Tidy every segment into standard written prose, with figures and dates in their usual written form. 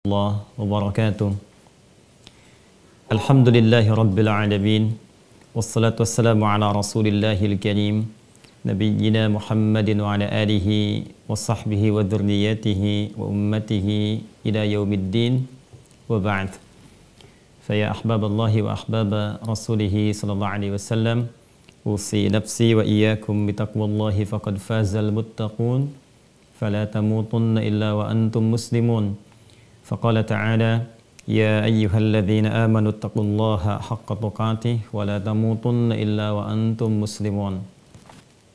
Allah wabarakatuh. Alhamdulillahi rabbil alamin. Wassalatu wassalamu ala rasulillahil karim Nabiyyina Muhammadin wa ala alihi wa sahbihi wa dhurriyyatihi wa ummatihi ila yaumiddin wa ba'd. Faya ahbaballahi wa ahbaba rasulihi sallallahu alaihi wasallam, usi nafsi wa iyyakum bitaqwallahi faqad fazal muttaqun fala tamutunna illa wa antum muslimun. Faqala ta'ala ya ayyuhalladzina amanu taqullaha haqqa tuqatih wa la tamutunna illa wa antum muslimun.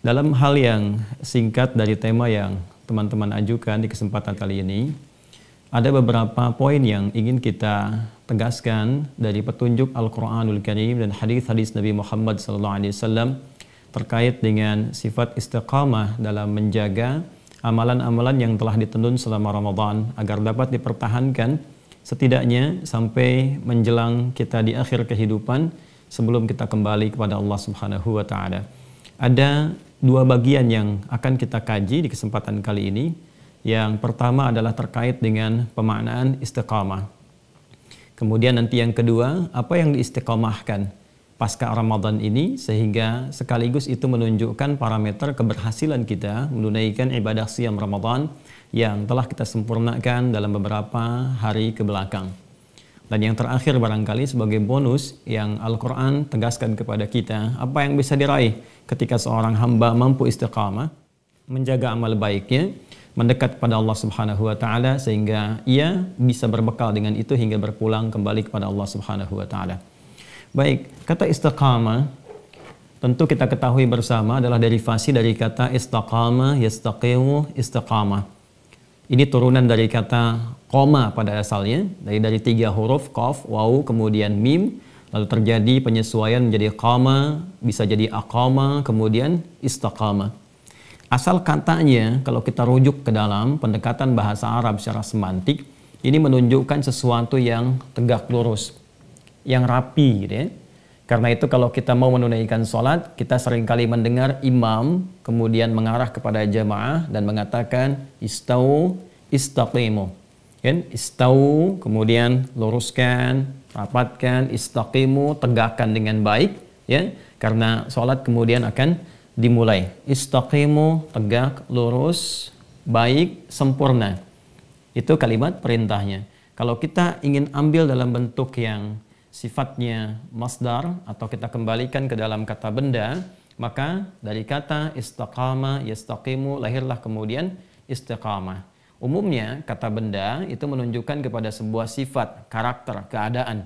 Dalam hal yang singkat dari tema yang teman-teman ajukan di kesempatan kali ini, ada beberapa poin yang ingin kita tegaskan dari petunjuk Al-Quranul Karim dan hadis-hadis Nabi Muhammad SAW terkait dengan sifat istiqamah dalam menjaga amalan-amalan yang telah ditendun selama Ramadan agar dapat dipertahankan setidaknya sampai menjelang kita di akhir kehidupan sebelum kita kembali kepada Allah Subhanahu wa taala. Ada dua bagian yang akan kita kaji di kesempatan kali ini. Yang pertama adalah terkait dengan pemaknaan istiqamah. Kemudian nanti yang kedua, apa yang diistiqamahkan pasca Ramadan ini sehingga sekaligus itu menunjukkan parameter keberhasilan kita menunaikan ibadah siam Ramadan yang telah kita sempurnakan dalam beberapa hari ke belakang. Dan yang terakhir barangkali sebagai bonus yang Al-Quran tegaskan kepada kita, apa yang bisa diraih ketika seorang hamba mampu istiqamah, menjaga amal baiknya, mendekat kepada Allah Subhanahu wa taala sehingga ia bisa berbekal dengan itu hingga berpulang kembali kepada Allah Subhanahu wa taala. Baik, kata istiqamah tentu kita ketahui bersama adalah derivasi dari kata istaqama, yastaqimu, istiqamah. Ini turunan dari kata qoma pada asalnya, dari tiga huruf qaf, waw, kemudian mim, lalu terjadi penyesuaian menjadi qama, bisa jadi aqama, kemudian istaqama. Asal katanya kalau kita rujuk ke dalam pendekatan bahasa Arab secara semantik, ini menunjukkan sesuatu yang tegak lurus, yang rapi gitu ya. Karena itu kalau kita mau menunaikan sholat, kita seringkali mendengar imam kemudian mengarah kepada jamaah dan mengatakan istau, istaqimu. Kan? Istau, kemudian luruskan, rapatkan, istaqimu, tegakkan dengan baik. Ya, karena sholat kemudian akan dimulai. Istaqimu, tegak, lurus, baik, sempurna. Itu kalimat perintahnya. Kalau kita ingin ambil dalam bentuk yang sifatnya masdar atau kita kembalikan ke dalam kata benda, maka dari kata istaqama, yastaqimu, lahirlah kemudian istiqamah. Umumnya kata benda itu menunjukkan kepada sebuah sifat, karakter, keadaan.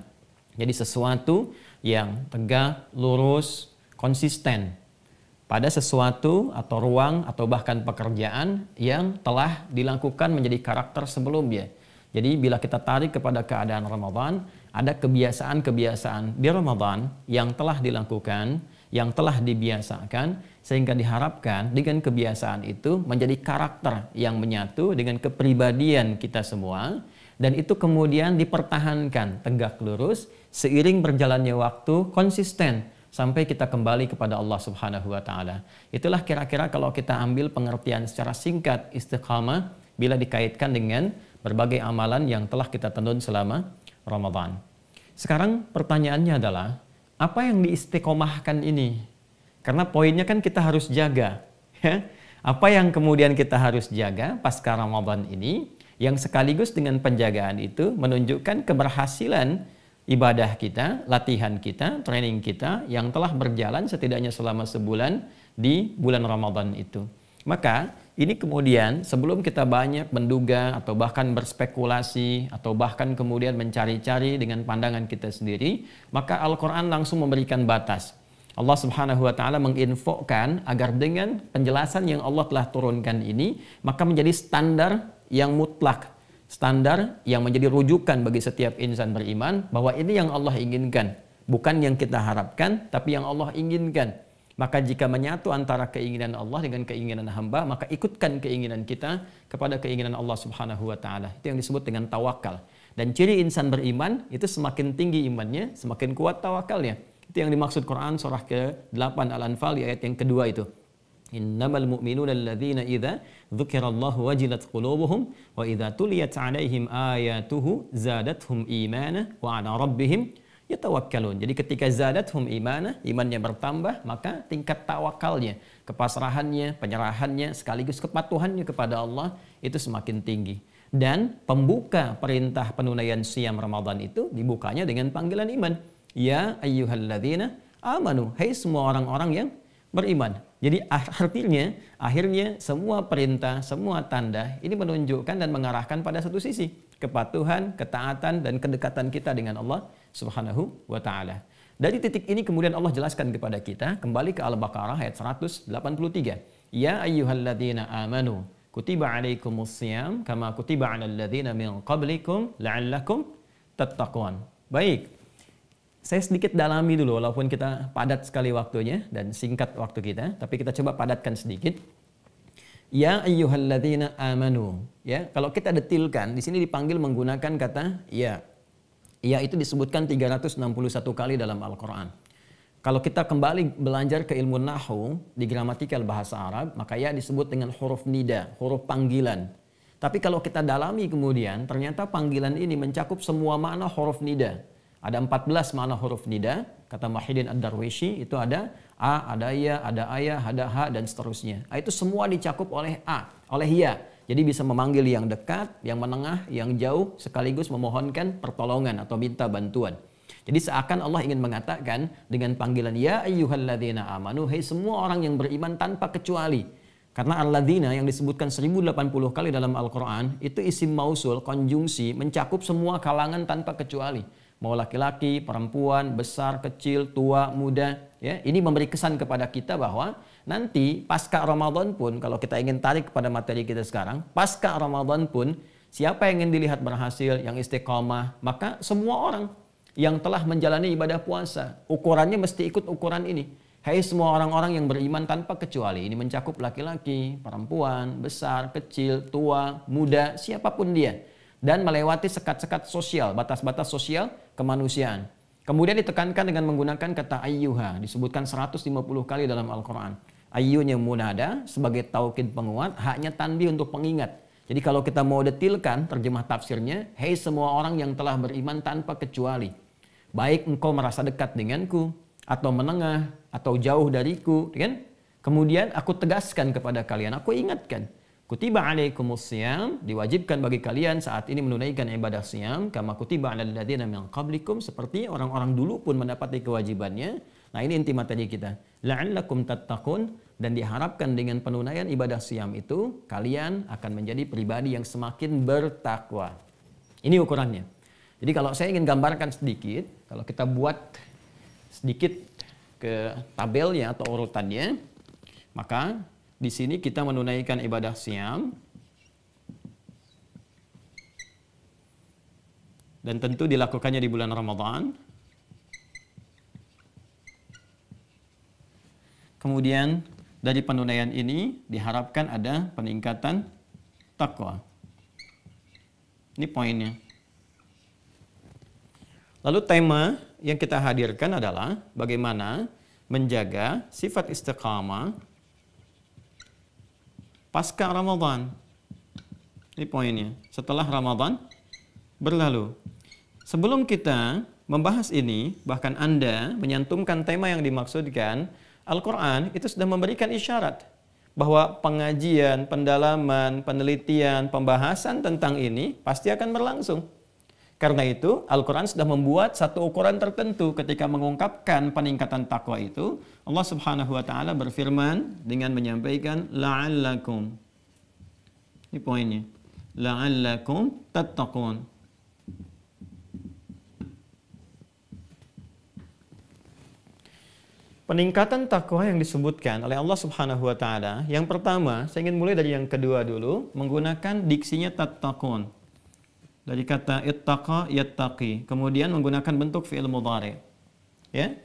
Jadi sesuatu yang tegak, lurus, konsisten pada sesuatu atau ruang atau bahkan pekerjaan yang telah dilakukan menjadi karakter sebelumnya. Jadi bila kita tarik kepada keadaan Ramadan, ada kebiasaan-kebiasaan di Ramadan yang telah dilakukan, yang telah dibiasakan, sehingga diharapkan dengan kebiasaan itu menjadi karakter yang menyatu dengan kepribadian kita semua, dan itu kemudian dipertahankan tegak lurus seiring berjalannya waktu, konsisten sampai kita kembali kepada Allah Subhanahu wa taala. Itulah kira-kira kalau kita ambil pengertian secara singkat istiqamah bila dikaitkan dengan berbagai amalan yang telah kita tendun selama Ramadan. Sekarang pertanyaannya adalah, apa yang diistiqomahkan ini? Karena poinnya kan kita harus jaga. Ya? Apa yang kemudian kita harus jaga pasca Ramadan ini, yang sekaligus dengan penjagaan itu menunjukkan keberhasilan ibadah kita, latihan kita, training kita yang telah berjalan setidaknya selama sebulan di bulan Ramadan itu. Maka ini kemudian sebelum kita banyak menduga atau bahkan berspekulasi atau bahkan kemudian mencari-cari dengan pandangan kita sendiri, maka Al-Quran langsung memberikan batas. Allah Subhanahu wa taala menginfokan agar dengan penjelasan yang Allah telah turunkan ini, maka menjadi standar yang mutlak, standar yang menjadi rujukan bagi setiap insan beriman bahwa ini yang Allah inginkan, bukan yang kita harapkan, tapi yang Allah inginkan. Maka jika menyatu antara keinginan Allah dengan keinginan hamba, maka ikutkan keinginan kita kepada keinginan Allah Subhanahu wa taala. Itu yang disebut dengan tawakal. Dan ciri insan beriman itu semakin tinggi imannya, semakin kuat tawakalnya. Itu yang dimaksud Quran surah ke-8 Al-Anfal di ayat yang kedua itu. Innamal mu'minuna alladzina idza dzukirallahu wajilat qulubuhum wa idza tuliyat 'alaihim ayatuhu zadatuhum imana wa 'ala rabbihim yatawakkalun. Jadi ketika zadathum imana, imannya bertambah, maka tingkat tawakalnya, kepasrahannya, penyerahannya, sekaligus kepatuhannya kepada Allah itu semakin tinggi. Dan pembuka perintah penunaian siam Ramadan itu dibukanya dengan panggilan iman. Ya ayyuhalladzina amanu, hai semua orang-orang yang beriman. Jadi akhirnya semua perintah, semua tanda ini menunjukkan dan mengarahkan pada satu sisi, kepatuhan, ketaatan, dan kedekatan kita dengan Allah Subhanahu wa ta'ala. Dari titik ini kemudian Allah jelaskan kepada kita, kembali ke Al-Baqarah ayat 183. Ya ayyuhalladzina amanu, kutiba alaikumusiyam, kama kutiba alal ladzina min qablikum, la'allakum tattaqun. Baik. Saya sedikit dalami dulu, walaupun kita padat sekali waktunya dan singkat waktu kita, tapi kita coba padatkan sedikit. Ya ayyuhalladzina amanu. Ya, kalau kita detilkan, di sini dipanggil menggunakan kata ya. Ya itu disebutkan 361 kali dalam Al-Quran. Kalau kita kembali belajar ke ilmu nahu di gramatikal bahasa Arab, maka ya disebut dengan huruf nida, huruf panggilan. Tapi kalau kita dalami kemudian, ternyata panggilan ini mencakup semua makna huruf nida. Ada 14 makna huruf nida, kata Muhyiddin Ad-Darwishi, itu ada a, ada ya, ada ayah, ada ha, dan seterusnya. Itu semua dicakup oleh a, oleh ya. Jadi bisa memanggil yang dekat, yang menengah, yang jauh, sekaligus memohonkan pertolongan atau minta bantuan. Jadi seakan Allah ingin mengatakan dengan panggilan ya ayyuhalladzina amanu, hai semua orang yang beriman tanpa kecuali. Karena alladzina yang disebutkan 1080 kali dalam Al-Quran, itu isim mausul, konjungsi, mencakup semua kalangan tanpa kecuali. Mau laki-laki, perempuan, besar, kecil, tua, muda. Ya, ini memberi kesan kepada kita bahwa nanti pasca Ramadan pun, kalau kita ingin tarik kepada materi kita sekarang, pasca Ramadan pun, siapa yang ingin dilihat berhasil, yang istiqomah, maka semua orang yang telah menjalani ibadah puasa, ukurannya mesti ikut ukuran ini. Hai semua orang-orang yang beriman tanpa kecuali. Ini mencakup laki-laki, perempuan, besar, kecil, tua, muda, siapapun dia. Dan melewati sekat-sekat sosial, batas-batas sosial kemanusiaan. Kemudian ditekankan dengan menggunakan kata ayyuha, disebutkan 150 kali dalam Al-Quran. Ayyunya munada sebagai taukid penguat, haknya tanbih untuk pengingat. Jadi kalau kita mau detilkan terjemah tafsirnya, hei semua orang yang telah beriman tanpa kecuali. Baik engkau merasa dekat denganku, atau menengah, atau jauh dariku, kan? Kemudian aku tegaskan kepada kalian, aku ingatkan. Kutiba alaikumus siyam, diwajibkan bagi kalian saat ini menunaikan ibadah siyam, kama kutiba alal ladzina min qablikum, seperti orang-orang dulu pun mendapati kewajibannya. Nah, ini inti materi kita. La'allakum tattaqun, dan diharapkan dengan penunaian ibadah siyam itu kalian akan menjadi pribadi yang semakin bertakwa. Ini ukurannya. Jadi kalau saya ingin gambarkan sedikit, kalau kita buat sedikit ke tabelnya atau urutannya, maka di sini kita menunaikan ibadah siyam. Dan tentu dilakukannya di bulan Ramadan. Kemudian dari penunaian ini diharapkan ada peningkatan takwa. Ini poinnya. Lalu tema yang kita hadirkan adalah bagaimana menjaga sifat istiqamah pasca Ramadan. Ini poinnya. Setelah Ramadan berlalu. Sebelum kita membahas ini, bahkan Anda menyantumkan tema yang dimaksudkan, Al-Quran itu sudah memberikan isyarat bahwa pengajian, pendalaman, penelitian, pembahasan tentang ini pasti akan berlangsung. Karena itu, Al-Quran sudah membuat satu ukuran tertentu ketika mengungkapkan peningkatan takwa itu. Allah Subhanahu wa Ta'ala berfirman dengan menyampaikan la'allakum. Ini poinnya. La'allakum tattaqun. Peningkatan takwa yang disebutkan oleh Allah Subhanahu wa Ta'ala, yang pertama, saya ingin mulai dari yang kedua dulu, menggunakan diksinya tattaqun. Dari kata ittaqa yattaqi, kemudian menggunakan bentuk fi'il mudhari. Ya.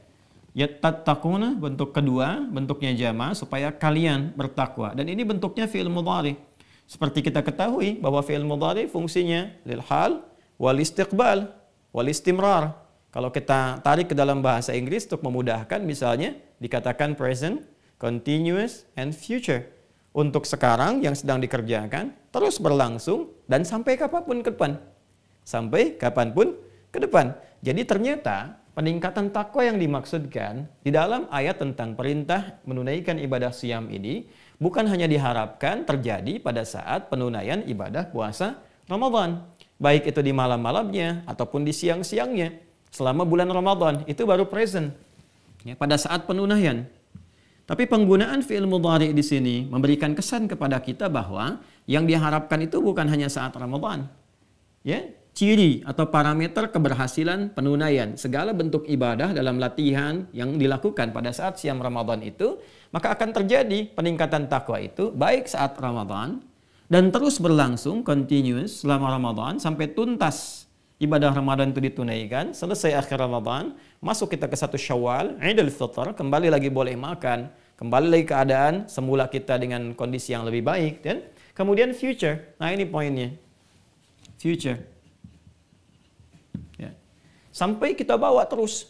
Yattaquna bentuk kedua, bentuknya jama supaya kalian bertakwa. Dan ini bentuknya fi'il mudhari. Seperti kita ketahui bahwa fi'il mudhari fungsinya lil hal wal istiqbal wal istimrar. Kalau kita tarik ke dalam bahasa Inggris untuk memudahkan, misalnya dikatakan present continuous, and future. Untuk sekarang yang sedang dikerjakan, terus berlangsung, dan sampai kapanpun ke depan. Sampai kapanpun ke depan. Jadi ternyata peningkatan takwa yang dimaksudkan di dalam ayat tentang perintah menunaikan ibadah siyam ini bukan hanya diharapkan terjadi pada saat penunaian ibadah puasa Ramadan. Baik itu di malam-malamnya ataupun di siang-siangnya. Selama bulan Ramadan itu baru present. Ya, pada saat penunaian. Tapi penggunaan fi'il mudhari di sini memberikan kesan kepada kita bahwa yang diharapkan itu bukan hanya saat Ramadan. Ya, ciri atau parameter keberhasilan penunaian segala bentuk ibadah dalam latihan yang dilakukan pada saat siam Ramadan itu, maka akan terjadi peningkatan takwa itu baik saat Ramadan dan terus berlangsung continuous selama Ramadan sampai tuntas ibadah Ramadan itu ditunaikan, selesai akhir Ramadan, masuk kita ke 1 Syawal, Idul Fitr, kembali lagi boleh makan, kembali lagi keadaan semula kita dengan kondisi yang lebih baik, dan kemudian future. Nah, ini poinnya. Future. Ya. Sampai kita bawa terus.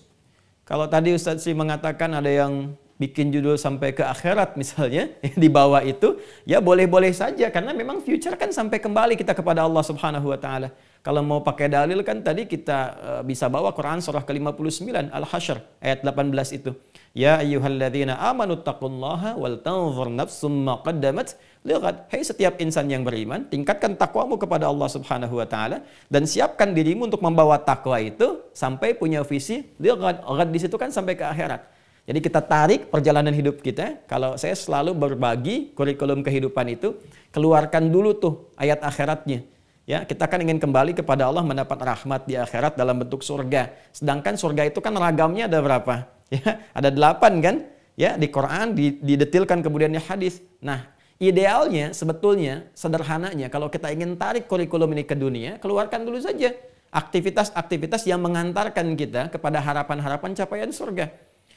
Kalau tadi Ustadz sih mengatakan ada yang bikin judul sampai ke akhirat misalnya, di bawah itu, ya boleh-boleh saja, karena memang future kan sampai kembali kita kepada Allah Subhanahu wa Ta'ala. Kalau mau pakai dalil kan tadi kita bisa bawa Quran surah ke-59 Al-Hasyr ayat 18 itu. Ya ayyuhalladzina amanu taqullaha wal tanzur nafsum ma qaddamat lighad. Hai setiap insan yang beriman, tingkatkan takwamu kepada Allah Subhanahu wa Ta'ala dan siapkan dirimu untuk membawa takwa itu sampai punya visi lighad. Lighad di situ kan sampai ke akhirat. Jadi kita tarik perjalanan hidup kita. Kalau saya selalu berbagi kurikulum kehidupan itu, keluarkan dulu tuh ayat akhiratnya. Ya, kita kan ingin kembali kepada Allah mendapat rahmat di akhirat dalam bentuk surga. Sedangkan surga itu kan ragamnya ada berapa? Ya, ada 8 kan? Ya, di Quran didetilkan kemudiannya hadis. Nah, idealnya sebetulnya sederhananya kalau kita ingin tarik kurikulum ini ke dunia, keluarkan dulu saja aktivitas-aktivitas yang mengantarkan kita kepada harapan-harapan capaian surga.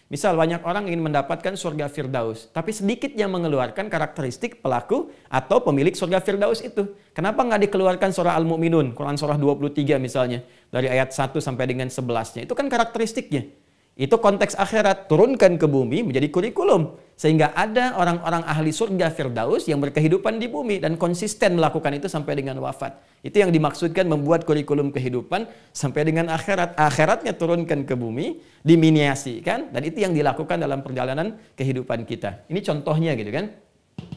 Misal banyak orang ingin mendapatkan surga Firdaus, tapi sedikit yang mengeluarkan karakteristik pelaku atau pemilik surga Firdaus itu. Kenapa nggak dikeluarkan surah Al-Mu'minun, Quran surah 23 misalnya, dari ayat 1 sampai dengan 11-nya. Itu kan karakteristiknya. Itu konteks akhirat, turunkan ke bumi menjadi kurikulum. Sehingga ada orang-orang ahli surga Firdaus yang berkehidupan di bumi dan konsisten melakukan itu sampai dengan wafat. Itu yang dimaksudkan membuat kurikulum kehidupan sampai dengan akhirat. Akhiratnya turunkan ke bumi, diminiasikan, dan itu yang dilakukan dalam perjalanan kehidupan kita. Ini contohnya gitu kan.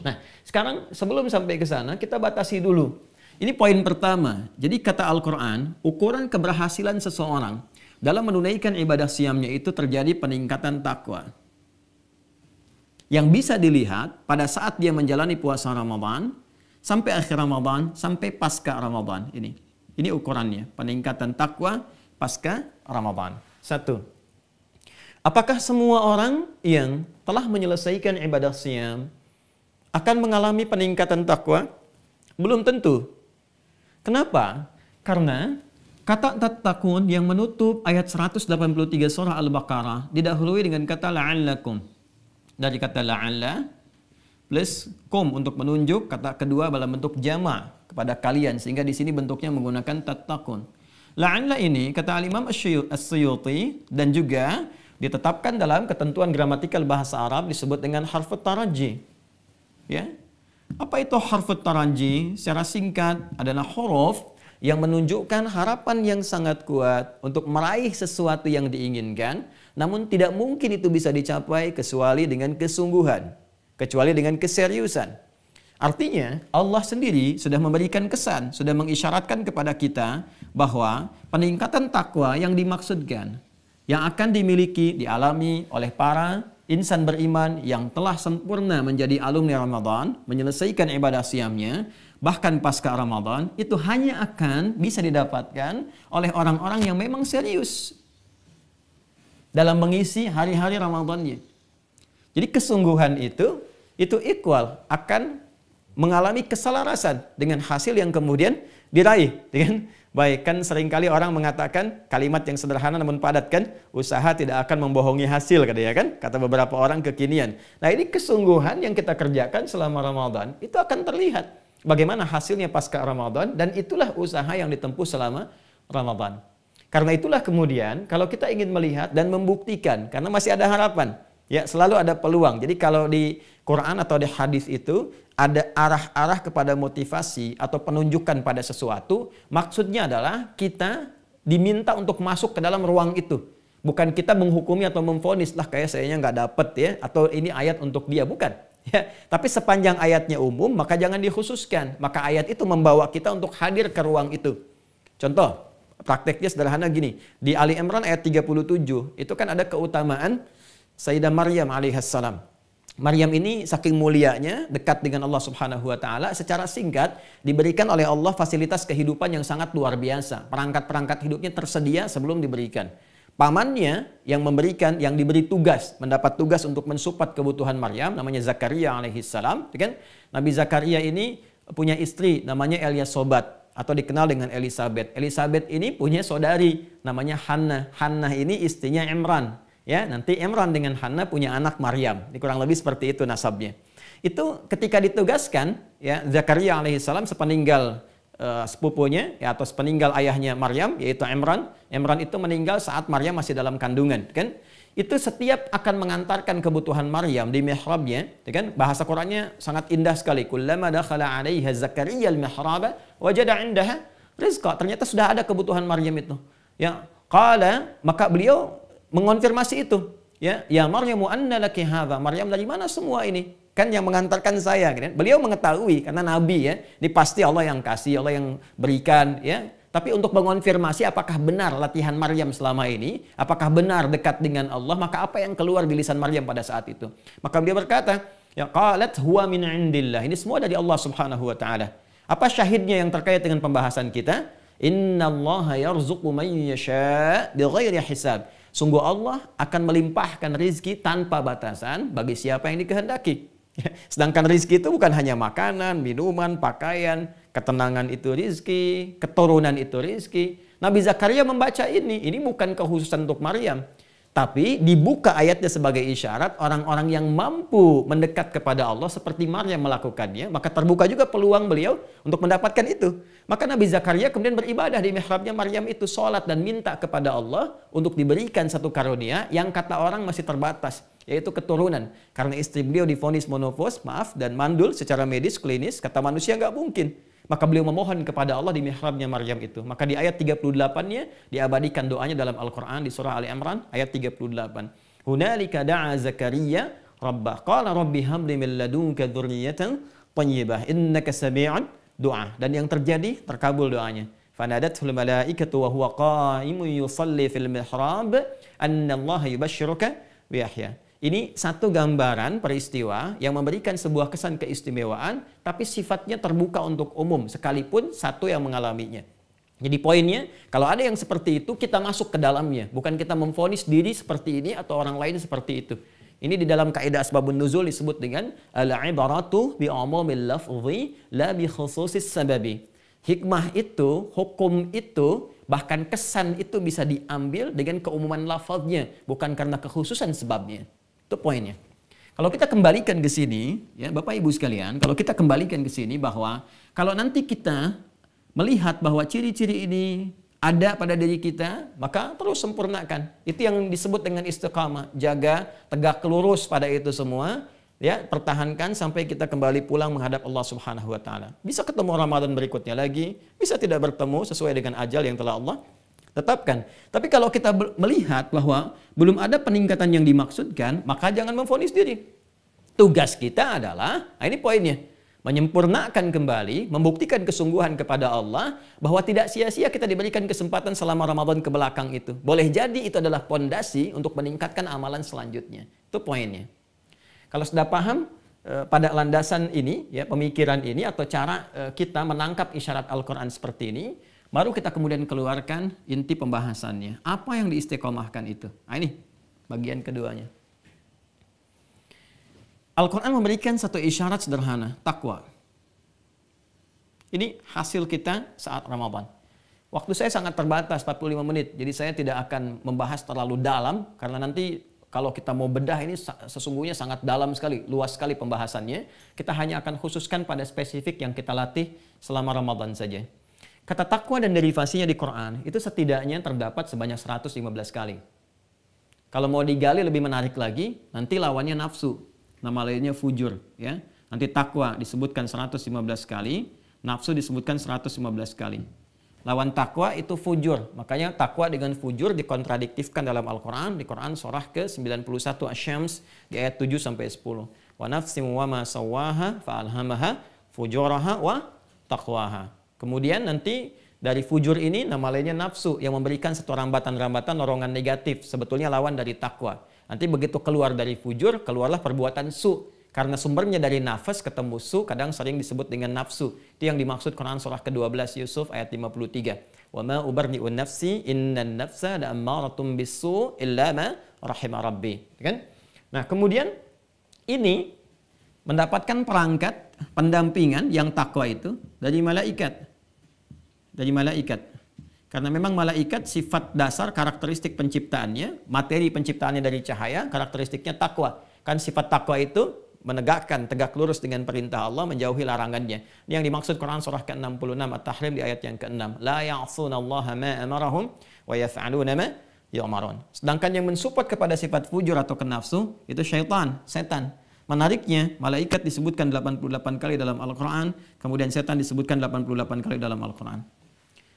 Nah, sekarang sebelum sampai ke sana, kita batasi dulu. Ini poin pertama. Jadi kata Al-Quran, ukuran keberhasilan seseorang dalam menunaikan ibadah siamnya itu terjadi peningkatan takwa. Yang bisa dilihat pada saat dia menjalani puasa Ramadan, sampai akhir Ramadan, sampai pasca Ramadan. Ini ukurannya, peningkatan takwa pasca Ramadan. 1. Apakah semua orang yang telah menyelesaikan ibadah siam akan mengalami peningkatan takwa? Belum tentu. Kenapa? Karena kata tattaqun yang menutup ayat 183 surah Al-Baqarah didahului dengan kata la'allakum. Dari kata la'alla plus kum untuk menunjuk, kata kedua dalam bentuk jama' kepada kalian, sehingga di sini bentuknya menggunakan tattaqun. La'alla ini kata Al-Imam As-Suyuti dan juga ditetapkan dalam ketentuan gramatikal bahasa Arab disebut dengan harfut taraji. Ya. Apa itu harfut taraji? Secara singkat adalah huruf yang menunjukkan harapan yang sangat kuat untuk meraih sesuatu yang diinginkan, namun tidak mungkin itu bisa dicapai kecuali dengan kesungguhan, kecuali dengan keseriusan. Artinya Allah sendiri sudah memberikan kesan, sudah mengisyaratkan kepada kita bahwa peningkatan takwa yang dimaksudkan, yang akan dimiliki, dialami oleh para insan beriman yang telah sempurna menjadi alumni Ramadan, menyelesaikan ibadah siamnya, bahkan pasca Ramadan, itu hanya akan bisa didapatkan oleh orang-orang yang memang serius dalam mengisi hari-hari Ramadannya. Jadi kesungguhan itu equal akan mengalami keselarasan dengan hasil yang kemudian diraih. Dengan baik, kan seringkali orang mengatakan kalimat yang sederhana namun padat kan, usaha tidak akan membohongi hasil, kata beberapa orang kekinian. Nah, ini kesungguhan yang kita kerjakan selama Ramadan itu akan terlihat bagaimana hasilnya pasca Ramadan, dan itulah usaha yang ditempuh selama Ramadan. Karena itulah kemudian kalau kita ingin melihat dan membuktikan, karena masih ada harapan, Ya, selalu ada peluang. Jadi kalau di Quran atau di hadis itu ada arah-arah kepada motivasi atau penunjukan pada sesuatu, maksudnya adalah kita diminta untuk masuk ke dalam ruang itu. Bukan kita menghukumi atau memvonis, lah kayak sayanya nggak dapet ya, atau ini ayat untuk dia, bukan. Ya, tapi sepanjang ayatnya umum, maka jangan dikhususkan. Maka ayat itu membawa kita untuk hadir ke ruang itu. Contoh, prakteknya sederhana gini. Di Ali Imran ayat 37, itu kan ada keutamaan Sayyidah Maryam alaihissalam. Maryam ini saking mulianya, dekat dengan Allah Subhanahu wa taala, secara singkat diberikan oleh Allah fasilitas kehidupan yang sangat luar biasa. Perangkat-perangkat hidupnya tersedia sebelum diberikan. Pamannya yang memberikan, yang diberi tugas, mendapat tugas untuk mensupport kebutuhan Maryam, namanya Zakaria alaihissalam, kan? Nabi Zakaria ini punya istri namanya Elyasobat atau dikenal dengan Elizabeth. Elizabeth ini punya saudari namanya Hannah. Hannah ini istrinya Imran. Ya, nanti Imran dengan Hannah punya anak Maryam. Ini kurang lebih seperti itu nasabnya. Itu ketika ditugaskan, ya, Zakaria alaihissalam sepeninggal sepupunya, ya, atau sepeninggal ayahnya Maryam, yaitu Imran. Imran itu meninggal saat Maryam masih dalam kandungan, kan? Itu setiap akan mengantarkan kebutuhan Maryam di mihrabnya, kan? Bahasa Qur'annya sangat indah sekali. Kullama dakhala 'alaiha Zakaria al-mihraba wajada 'indaha rizqa. Ternyata sudah ada kebutuhan Maryam itu. Ya, qala, maka beliau mengonfirmasi itu, ya Maryamu anna laki hadza, Maryam dari mana semua ini, kan yang mengantarkan saya, kan? Beliau mengetahui karena nabi, ya, ini pasti Allah yang kasih, Allah yang berikan, ya. Tapi untuk mengonfirmasi apakah benar latihan Maryam selama ini, apakah benar dekat dengan Allah, maka apa yang keluar di lisan Maryam pada saat itu? Maka beliau berkata, ya qalat huwa min indillah, ini semua dari Allah Subhanahu wa taala. Apa syahidnya yang terkait dengan pembahasan kita? Innallaha yarzuqu man yasha' bighairi hisab. Sungguh Allah akan melimpahkan rizki tanpa batasan bagi siapa yang dikehendaki. Sedangkan rizki itu bukan hanya makanan, minuman, pakaian, ketenangan itu rizki, keturunan itu rizki. Nabi Zakaria membaca ini bukan kekhususan untuk Maryam. Tapi dibuka ayatnya sebagai isyarat orang-orang yang mampu mendekat kepada Allah seperti Maryam melakukannya, maka terbuka juga peluang beliau untuk mendapatkan itu. Maka Nabi Zakaria kemudian beribadah di mihrabnya Maryam itu, sholat dan minta kepada Allah untuk diberikan satu karunia yang kata orang masih terbatas, yaitu keturunan. Karena istri beliau divonis monofos, dan mandul secara medis, klinis, kata manusia nggak mungkin. Maka beliau memohon kepada Allah di mihrabnya Maryam itu. Maka di ayat 38-nya diabadikan doanya dalam Al-Quran di surah Ali Imran ayat 38. Hunalika da'a Zakaria rabbah. Qala rabbi habli min ladunka dzurriyyatan thayyibah innaka sami'ud du'a. Dan yang terjadi, terkabul doanya. Fanadathul malaikatu wa huwa qa'imun yusalli fil mihrab anna Allah yubashshiruka bi Yahya. Ini satu gambaran peristiwa yang memberikan sebuah kesan keistimewaan, tapi sifatnya terbuka untuk umum, sekalipun satu yang mengalaminya. Jadi poinnya, kalau ada yang seperti itu, kita masuk ke dalamnya. Bukan kita memvonis diri seperti ini atau orang lain seperti itu. Ini di dalam kaidah asbabun nuzul disebut dengan al-ibaratu bi'umumil lafzi la bi khususis sababi. Hikmah itu, hukum itu, bahkan kesan itu bisa diambil dengan keumuman lafaznya, bukan karena kekhususan sebabnya. Itu poinnya. Kalau kita kembalikan ke sini, ya Bapak Ibu sekalian, kalau kita kembalikan ke sini bahwa kalau nanti kita melihat bahwa ciri-ciri ini ada pada diri kita, maka terus sempurnakan. Itu yang disebut dengan istiqamah, jaga tegak lurus pada itu semua, ya, pertahankan sampai kita kembali pulang menghadap Allah Subhanahu wa taala. Bisa ketemu Ramadan berikutnya lagi, bisa tidak bertemu sesuai dengan ajal yang telah Allah tetapkan. Tapi kalau kita melihat bahwa belum ada peningkatan yang dimaksudkan, maka jangan memvonis diri. Tugas kita adalah, nah ini poinnya, menyempurnakan kembali, membuktikan kesungguhan kepada Allah bahwa tidak sia-sia kita diberikan kesempatan selama Ramadan ke belakang itu. Boleh jadi itu adalah pondasi untuk meningkatkan amalan selanjutnya. Itu poinnya. Kalau sudah paham pada landasan ini, ya, pemikiran ini atau cara kita menangkap isyarat Al-Quran seperti ini, baru kita kemudian keluarkan inti pembahasannya. Apa yang diistiqomahkan itu? Nah ini bagian keduanya. Al-Quran memberikan satu isyarat sederhana, takwa. Ini hasil kita saat Ramadan. Waktu saya sangat terbatas, 45 menit. Jadi saya tidak akan membahas terlalu dalam, karena nanti kalau kita mau bedah ini sesungguhnya sangat dalam sekali, luas sekali pembahasannya. Kita hanya akan khususkan pada spesifik yang kita latih selama Ramadan saja. Kata takwa dan derivasinya di Quran itu setidaknya terdapat sebanyak 115 kali. Kalau mau digali lebih menarik lagi, nanti lawannya nafsu. Nama lainnya fujur, ya. Nanti takwa disebutkan 115 kali, nafsu disebutkan 115 kali. Lawan takwa itu fujur. Makanya takwa dengan fujur dikontradiktifkan dalam Al-Quran. Di Quran surah ke-91 Asy-Syams di ayat 7 sampai 10. Wa nafsim wa ma sawwaha fa'alhamaha fujuraha wa taqwaha. Kemudian nanti dari fujur ini nama lainnya nafsu yang memberikan satu rambatan-rambatan dorongan negatif. Sebetulnya lawan dari takwa. Nanti begitu keluar dari fujur, keluarlah perbuatan su. Karena sumbernya dari nafas ketemu su, kadang sering disebut dengan nafsu. Itu yang dimaksud Quran surah ke-12 Yusuf ayat 53. Wa ma ubarni'u nafsi innan nafsa la'ammaratum bisu illa ma rahima rabbi. Kan? Nah, kemudian ini mendapatkan perangkat pendampingan yang takwa itu dari malaikat. Dari malaikat. Karena memang malaikat sifat dasar karakteristik penciptaannya, materi penciptaannya dari cahaya, karakteristiknya takwa. Kan sifat takwa itu menegakkan, tegak lurus dengan perintah Allah, menjauhi larangannya. Ini yang dimaksud Quran surah ke-66 At-Tahrim di ayat yang ke-6. La ya'sunallaha ma amarahum wa yaf'aluna ma yu'marun. Sedangkan yang mensupport kepada sifat fujur atau kenafsu itu syaitan, setan. Menariknya, malaikat disebutkan 88 kali dalam Al-Quran, kemudian setan disebutkan 88 kali dalam Al-Quran.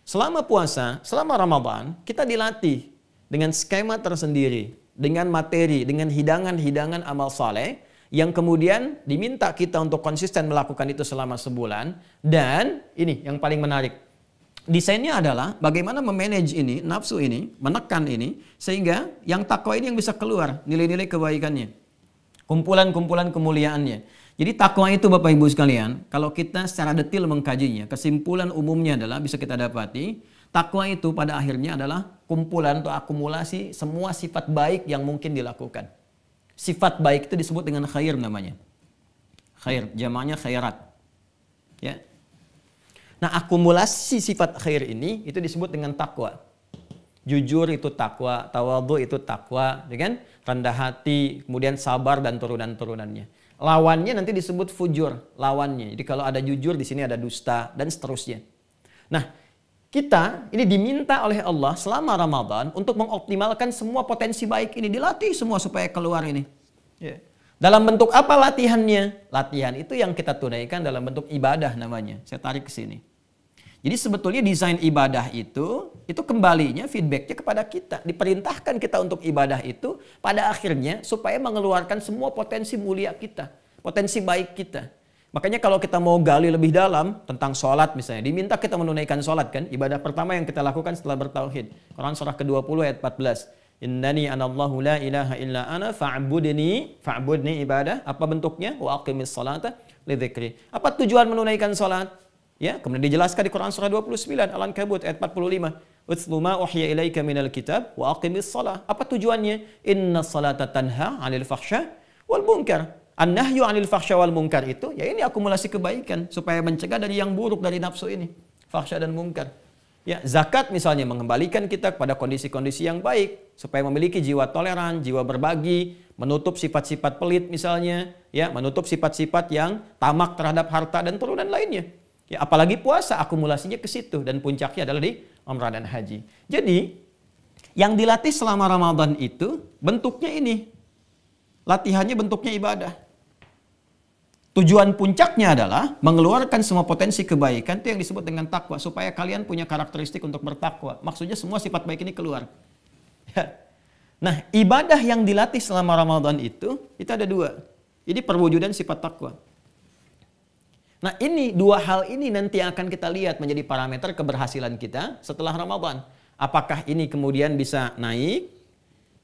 Selama puasa, selama Ramadan, kita dilatih dengan skema tersendiri, dengan materi, dengan hidangan-hidangan amal saleh, yang kemudian diminta kita untuk konsisten melakukan itu selama sebulan. Dan ini yang paling menarik. Desainnya adalah bagaimana memanage ini, nafsu ini, menekan ini, sehingga yang takwa ini yang bisa keluar, nilai-nilai kebaikannya. Kumpulan-kumpulan kemuliaannya. Jadi takwa itu Bapak Ibu sekalian, kalau kita secara detail mengkajinya, kesimpulan umumnya adalah bisa kita dapati, takwa itu pada akhirnya adalah kumpulan atau akumulasi semua sifat baik yang mungkin dilakukan. Sifat baik itu disebut dengan khair namanya. Khair, jamaknya khairat. Ya. Nah, akumulasi sifat khair ini itu disebut dengan takwa. Jujur itu takwa, tawadhu itu takwa, ya kan? Rendah hati, kemudian sabar dan turunan-turunannya. Lawannya nanti disebut fujur, lawannya. Jadi kalau ada jujur di sini ada dusta dan seterusnya. Nah, kita ini diminta oleh Allah selama Ramadan untuk mengoptimalkan semua potensi baik ini, dilatih semua supaya keluar ini. Ya. Dalam bentuk apa latihannya? Latihan itu yang kita tunaikan dalam bentuk ibadah namanya. Saya tarik ke sini. Jadi sebetulnya desain ibadah itu kembalinya feedbacknya kepada kita. Diperintahkan kita untuk ibadah itu pada akhirnya supaya mengeluarkan semua potensi mulia kita. Potensi baik kita. Makanya kalau kita mau gali lebih dalam tentang sholat misalnya. Diminta kita menunaikan sholat kan. Ibadah pertama yang kita lakukan setelah bertauhid. Quran surah ke-20 ayat 14. Innani anallahu la ilaha illa ana fa'budni ibadah. Apa bentuknya? Wa aqimis salata li dzikri. Apa tujuan menunaikan sholat? Ya, kemudian dijelaskan di Quran surah 29 Al-Ankabut ayat 45. Utslu ma uhiya ilaika minal kitab wa aqimis shalah. Apa tujuannya? Inna salata tanha 'anil fahsya wal munkar. An-nahyu 'anil fahsya wal munkar itu ya ini akumulasi kebaikan supaya mencegah dari yang buruk dari nafsu ini, fahsya dan munkar. Ya, zakat misalnya mengembalikan kita kepada kondisi-kondisi yang baik supaya memiliki jiwa toleran, jiwa berbagi, menutup sifat-sifat pelit misalnya, ya, menutup sifat-sifat yang tamak terhadap harta dan turunan lainnya. Ya, apalagi puasa akumulasinya ke situ dan puncaknya adalah di umrah dan haji. Jadi yang dilatih selama Ramadan itu bentuknya ini. Latihannya bentuknya ibadah. Tujuan puncaknya adalah mengeluarkan semua potensi kebaikan itu yang disebut dengan takwa supaya kalian punya karakteristik untuk bertakwa. Maksudnya semua sifat baik ini keluar. Ya. Nah, ibadah yang dilatih selama Ramadan itu ada dua. Ini perwujudan sifat takwa. Nah, ini dua hal ini nanti yang akan kita lihat menjadi parameter keberhasilan kita setelah Ramadan. Apakah ini kemudian bisa naik,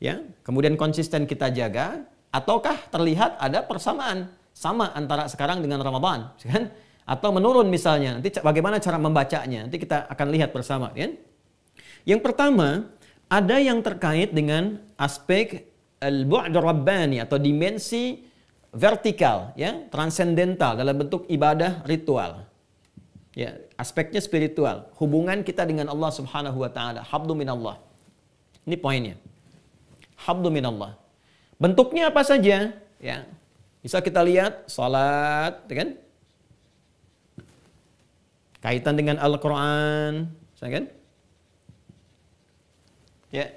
ya, kemudian konsisten kita jaga, ataukah terlihat ada persamaan sama antara sekarang dengan Ramadan, kan? Atau menurun misalnya. Nanti bagaimana cara membacanya? Nanti kita akan lihat bersama, kan? Yang pertama, ada yang terkait dengan aspek al-bu'd rabbani atau dimensi vertikal, ya, transendental dalam bentuk ibadah ritual. Ya, aspeknya spiritual, hubungan kita dengan Allah Subhanahu wa taala, habdu minallah. Ini poinnya. Habdu minallah. Bentuknya apa saja, ya. Bisa kita lihat salat, kan? Kaitan dengan Al-Qur'an, kan? Ya.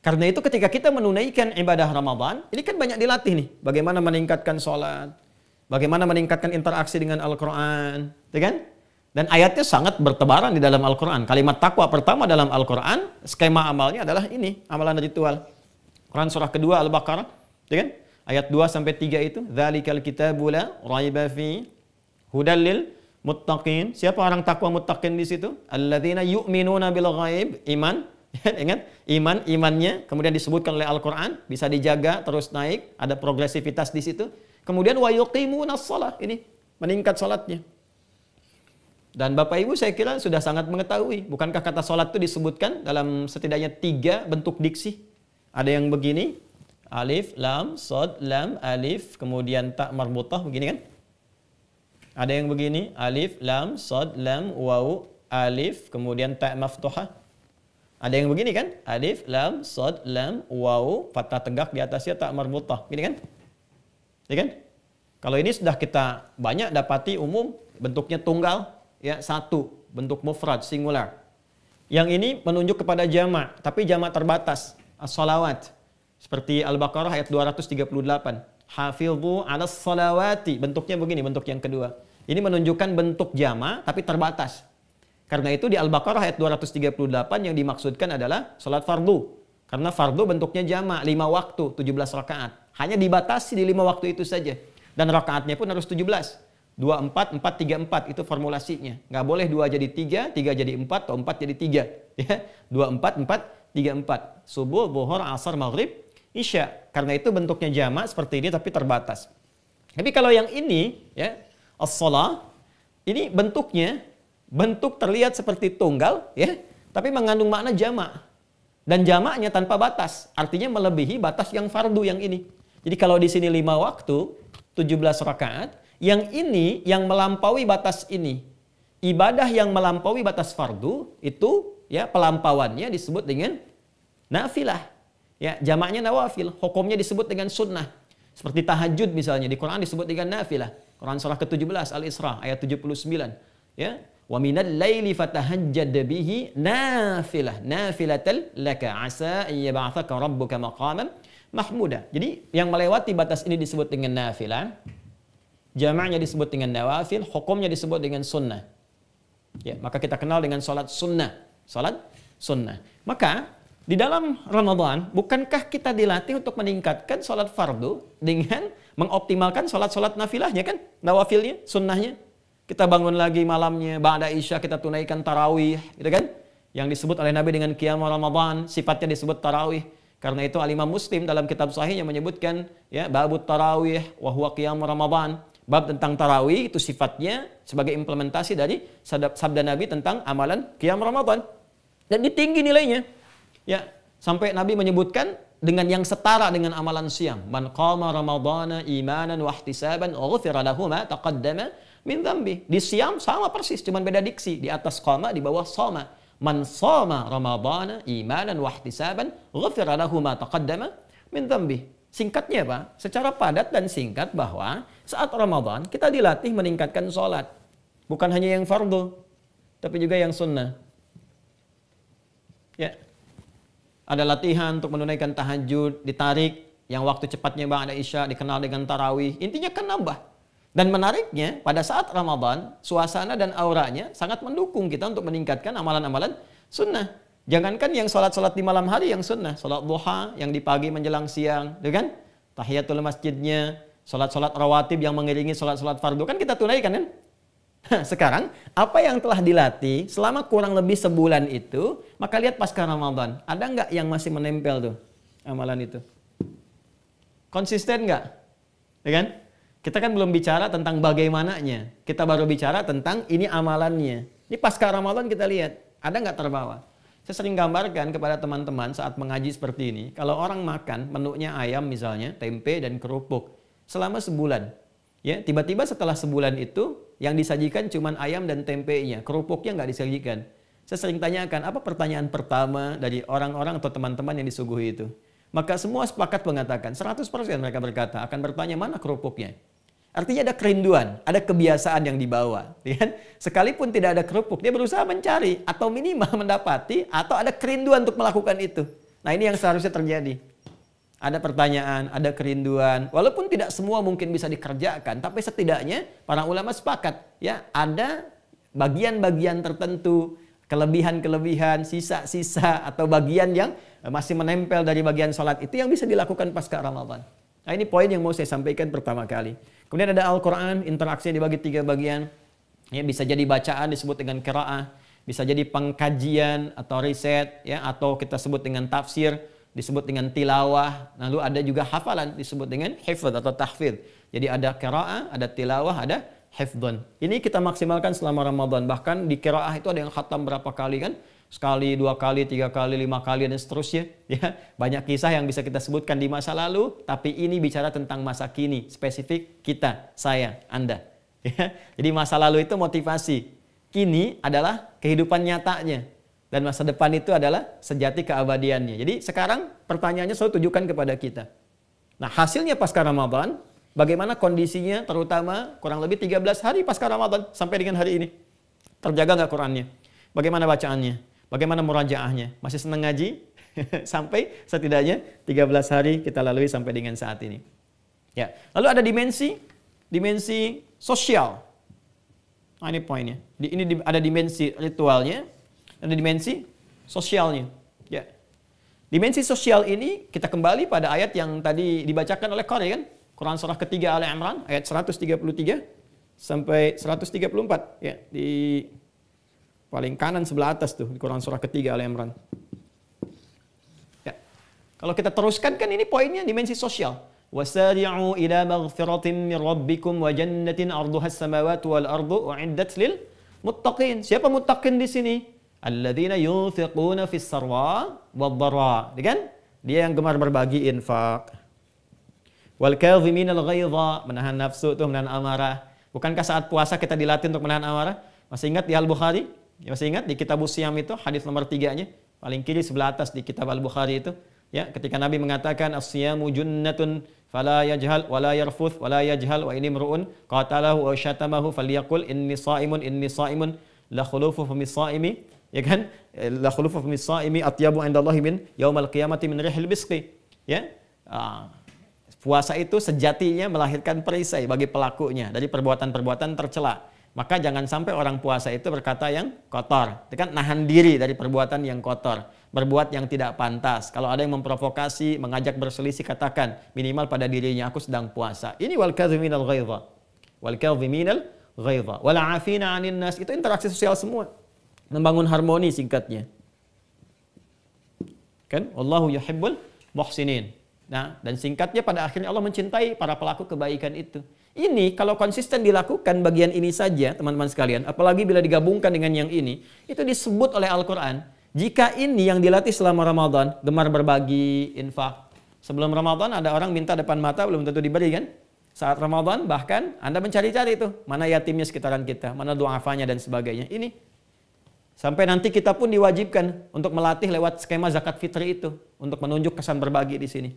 Karena itu ketika kita menunaikan ibadah Ramadan, ini kan banyak dilatih nih. Bagaimana meningkatkan sholat, bagaimana meningkatkan interaksi dengan Al-Quran, ya kan? Dan ayatnya sangat bertebaran di dalam Al-Quran. Kalimat takwa pertama dalam Al-Quran, skema amalnya adalah ini, amalan ritual. Quran surah kedua Al-Baqarah, ya kan? Ayat 2-3 itu, Dzalikal kitabu la raiba fi hudal lil muttaqin. Siapa orang takwa muttaqin di situ? Alladzina yu'minuna bil ghaib, iman. Ingat, imannya kemudian disebutkan oleh Al-Quran, bisa dijaga terus naik, ada progresivitas di situ. Kemudian wa yuqimunas shalah, ini meningkat salatnya. Dan Bapak Ibu saya kira sudah sangat mengetahui, bukankah kata salat itu disebutkan dalam setidaknya 3 bentuk diksi. Ada yang begini, alif, lam, sod, lam, alif, kemudian ta marbutah, begini kan? Ada yang begini, alif, lam, sod, lam, waw, alif, kemudian ta maftuhah. Ada yang begini kan? Alif, lam, sod, lam, waw, fathah tegak di atasnya ta marbutah. Gini kan? Ya kan? Kalau ini sudah kita banyak dapati umum, bentuknya tunggal, ya, satu, bentuk mufrad, singular. Yang ini menunjuk kepada jamak, tapi jamak terbatas, as-salawat. Seperti Al-Baqarah ayat 238. Hafidhu 'alas salawati, bentuknya begini, bentuk yang kedua. Ini menunjukkan bentuk jamak tapi terbatas. Karena itu di Al-Baqarah ayat 238 yang dimaksudkan adalah salat fardu. Karena fardu bentuknya jamak, 5 waktu, 17 rakaat. Hanya dibatasi di 5 waktu itu saja. Dan rakaatnya pun harus 17. 2, 4, 4, 3, 4. Itu formulasinya. Nggak boleh 2 jadi 3, 3 jadi 4, atau 4 jadi 3. Ya. 2, 4, 4, 3, 4. Subuh, zuhur, asar, maghrib, isya. Karena itu bentuknya jamak seperti ini tapi terbatas. Tapi kalau yang ini, ya, as-shalah, ini bentuk terlihat seperti tunggal, ya, tapi mengandung makna jamak. Dan jamaknya tanpa batas, artinya melebihi batas yang fardu yang ini. Jadi kalau di sini 5 waktu, 17 rakaat, yang ini yang melampaui batas ini. Ibadah yang melampaui batas fardu itu, ya, pelampauannya disebut dengan nafilah. Ya, jamaknya nawafil, hukumnya disebut dengan sunnah. Seperti tahajud misalnya di Quran disebut dengan nafilah. Quran surah ke-17 Al-Isra ayat 79, ya. Wa minal laili fatahajjad bihi nafilatan laka asa ayyab'atsaka rabbuka maqaman mahmuda. Jadi yang melewati batas ini disebut dengan nafilah, jamaknya disebut dengan nawafil, hukumnya disebut dengan sunnah. Ya, maka kita kenal dengan salat sunnah. Salat sunnah. Maka di dalam Ramadan, bukankah kita dilatih untuk meningkatkan salat fardu dengan mengoptimalkan salat-salat nafilahnya kan? Nawafilnya, sunnahnya. Kita bangun lagi malamnya, ba'da isya kita tunaikan tarawih, gitu kan? Yang disebut oleh Nabi dengan qiyam Ramadan, sifatnya disebut tarawih. Karena itu Al-Imam Muslim dalam kitab sahihnya menyebutkan, ya, babut tarawih wa huwa qiyam Ramadan. Bab tentang tarawih itu sifatnya sebagai implementasi dari sabda Nabi tentang amalan qiyam Ramadan. Dan tinggi nilainya. Ya, sampai Nabi menyebutkan dengan yang setara dengan amalan siam. Man qama ramadhana imanan wa ihtisaban ghufira lahu ma taqaddama min dzambi. Di siam sama persis, cuma beda diksi. Di atas qama, di bawah shoma. Man shoma ramadhana imanan wa ihtisaban ghufira lahu ma taqaddama min dzambi. Singkatnya apa? Secara padat dan singkat bahwa saat Ramadan kita dilatih meningkatkan sholat. Bukan hanya yang fardu, tapi juga yang sunnah. Ya. Ada latihan untuk menunaikan tahajud, ditarik, yang waktu cepatnya ba'da isya dikenal dengan tarawih. Intinya kan nambah. Dan menariknya, pada saat Ramadan, suasana dan auranya sangat mendukung kita untuk meningkatkan amalan-amalan sunnah. Jangankan yang sholat-sholat di malam hari yang sunnah. Sholat duha yang di pagi menjelang siang. Kan? Tahiyatul masjidnya, sholat-sholat rawatib yang mengiringi sholat-sholat fardu. Kan kita tunaikan kan? Sekarang, apa yang telah dilatih selama kurang lebih sebulan itu, maka lihat pasca Ramadan. Ada nggak yang masih menempel tuh amalan itu? Konsisten nggak? Ya kan? Kita kan belum bicara tentang bagaimananya. Kita baru bicara tentang ini amalannya. Ini pasca Ramadan kita lihat, ada nggak terbawa? Saya sering gambarkan kepada teman-teman saat mengaji seperti ini. Kalau orang makan menunya ayam misalnya, tempe dan kerupuk selama sebulan. Ya, tiba-tiba setelah sebulan itu yang disajikan cuma ayam dan tempenya, kerupuknya nggak disajikan. Saya sering tanyakan, apa pertanyaan pertama dari orang-orang atau teman-teman yang disuguhi itu? Maka semua sepakat mengatakan, 100% mereka berkata akan bertanya mana kerupuknya. Artinya ada kerinduan, ada kebiasaan yang dibawa. Ya? Sekalipun tidak ada kerupuk, dia berusaha mencari atau minimal mendapati atau ada kerinduan untuk melakukan itu. Nah ini yang seharusnya terjadi. Ada pertanyaan, ada kerinduan. Walaupun tidak semua mungkin bisa dikerjakan, tapi setidaknya para ulama sepakat ya ada bagian-bagian tertentu, kelebihan-kelebihan, sisa-sisa atau bagian yang masih menempel dari bagian sholat itu yang bisa dilakukan pasca Ramadan. Nah ini poin yang mau saya sampaikan pertama kali. Kemudian ada Al-Quran, interaksinya dibagi 3 bagian. Ya, bisa jadi bacaan disebut dengan qiraah, bisa jadi pengkajian atau riset, ya, atau kita sebut dengan tafsir, disebut dengan tilawah. Lalu ada juga hafalan disebut dengan hifdz atau tahfidz. Jadi ada qiraah, ada tilawah, ada hifdzun. Ini kita maksimalkan selama Ramadan. Bahkan di qiraah itu ada yang khatam berapa kali kan? Sekali, 2 kali, 3 kali, 5 kali dan seterusnya. Ya, banyak kisah yang bisa kita sebutkan di masa lalu, tapi ini bicara tentang masa kini, spesifik kita, saya, Anda. Ya, jadi masa lalu itu motivasi. Kini adalah kehidupan nyatanya. Dan masa depan itu adalah sejati keabadiannya. Jadi sekarang pertanyaannya selalu tujukan kepada kita. Nah hasilnya pasca Ramadan, bagaimana kondisinya terutama kurang lebih 13 hari pasca Ramadan sampai dengan hari ini. Terjaga nggak Qurannya? Bagaimana bacaannya? Bagaimana murajaahnya? Masih senang ngaji? Sampai setidaknya 13 hari kita lalui sampai dengan saat ini. Ya. Lalu ada dimensi sosial. Nah ini poinnya. Ini ada dimensi ritualnya. Ada dimensi sosialnya. Ya. Dimensi sosial ini kita kembali pada ayat yang tadi dibacakan oleh Qari kan? Quran surah ketiga Ali Imran ayat 133 sampai 134 ya, di paling kanan sebelah atas tuh di Quran surah ketiga Ali Imran. Ya. Kalau kita teruskan kan ini poinnya dimensi sosial. Wasari'u ila maghfiratin min rabbikum wa jannatin 'arduha as-samawati wal ardu u'iddat lil muttaqin. Siapa muttaqin di sini? Alladzina yunfiquna fis sarwa wad-dharra. Kan? Dia yang gemar berbagi infak. Wal kadhiminal ghaidha, menahan nafsu tuh, menahan amarah. Bukankah saat puasa kita dilatih untuk menahan amarah? Masih ingat di Al-Bukhari? Ya, masih ingat di Kitabus Siyam itu hadis nomor 3-nya, paling kiri sebelah atas di kitab Al-Bukhari itu, ya, ketika Nabi mengatakan as-siyamu junnatun fala yajhal wala yarfuth wala yajhal wa ini imru'un qatalahu wa syatamahu falyaqul inni shaimun la khulufu famis shaimi. Ya kan? La khulufu famis shaimi atyabu indallahi min yaumal qiyamati min rihil biski. Ya. Puasa itu sejatinya melahirkan perisai bagi pelakunya dari perbuatan-perbuatan tercela. Maka jangan sampai orang puasa itu berkata yang kotor. Itu kan nahan diri dari perbuatan yang kotor, berbuat yang tidak pantas. Kalau ada yang memprovokasi, mengajak berselisih, katakan minimal pada dirinya, aku sedang puasa. Ini wal kadhiminal ghaidha. Wal kadhiminal ghaidha. Wal 'afina 'anil nas. Itu interaksi sosial semua. Membangun harmoni singkatnya. Kan? Wallahu yuhibbul muhsinin. Nah, dan singkatnya pada akhirnya Allah mencintai para pelaku kebaikan itu. Ini kalau konsisten dilakukan bagian ini saja, teman-teman sekalian, apalagi bila digabungkan dengan yang ini, itu disebut oleh Al-Quran. Jika ini yang dilatih selama Ramadan, gemar berbagi, infak. Sebelum Ramadan ada orang minta depan mata, belum tentu diberi kan? Saat Ramadan bahkan Anda mencari-cari itu, mana yatimnya sekitaran kita, mana du'afanya dan sebagainya. Ini. Sampai nanti kita pun diwajibkan untuk melatih lewat skema zakat fitri itu, untuk menunjuk kesan berbagi di sini.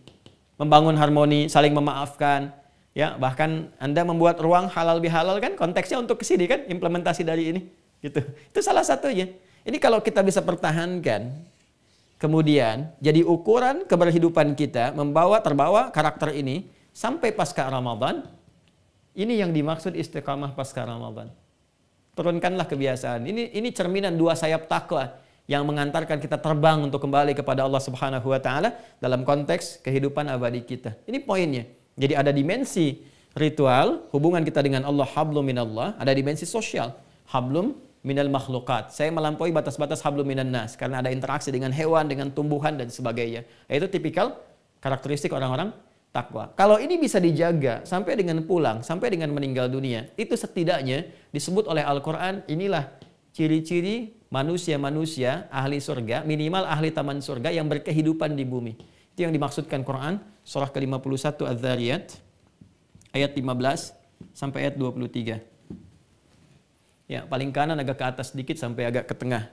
Membangun harmoni, saling memaafkan, ya, bahkan Anda membuat ruang halal bihalal kan konteksnya untuk kesini kan, implementasi dari ini, gitu. Itu salah satunya. Ini kalau kita bisa pertahankan, kemudian jadi ukuran keberhidupan kita terbawa karakter ini sampai pasca Ramadan. Ini yang dimaksud istiqamah pasca Ramadan. Turunkanlah kebiasaan. Ini cerminan 2 sayap takwa yang mengantarkan kita terbang untuk kembali kepada Allah Subhanahu wa taala dalam konteks kehidupan abadi kita. Ini poinnya. Jadi ada dimensi ritual, hubungan kita dengan Allah, hablum minallah, ada dimensi sosial, hablum minal makhluqat. Saya melampaui batas-batas hablum minan nas karena ada interaksi dengan hewan, dengan tumbuhan dan sebagainya. Itu tipikal karakteristik orang-orang takwa. Kalau ini bisa dijaga sampai dengan pulang, sampai dengan meninggal dunia, itu setidaknya disebut oleh Al-Quran, inilah ciri-ciri manusia-manusia ahli surga, minimal ahli taman surga yang berkehidupan di bumi. Itu yang dimaksudkan Quran, surah ke-51 Az-Zariyat, ayat 15 sampai ayat 23. Ya, paling kanan agak ke atas sedikit sampai agak ke tengah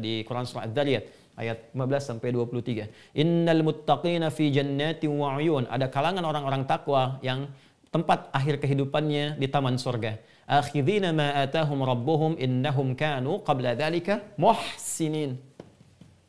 di Quran surah Az-Zariyat. Ayat 15 sampai 23. Innal muttaqina fi jannatin wa 'uyun. Ada kalangan orang-orang takwa yang tempat akhir kehidupannya di taman surga. Akhidhina ma atahum rabbuhum innahum kanu qabla dzalika muhsinin.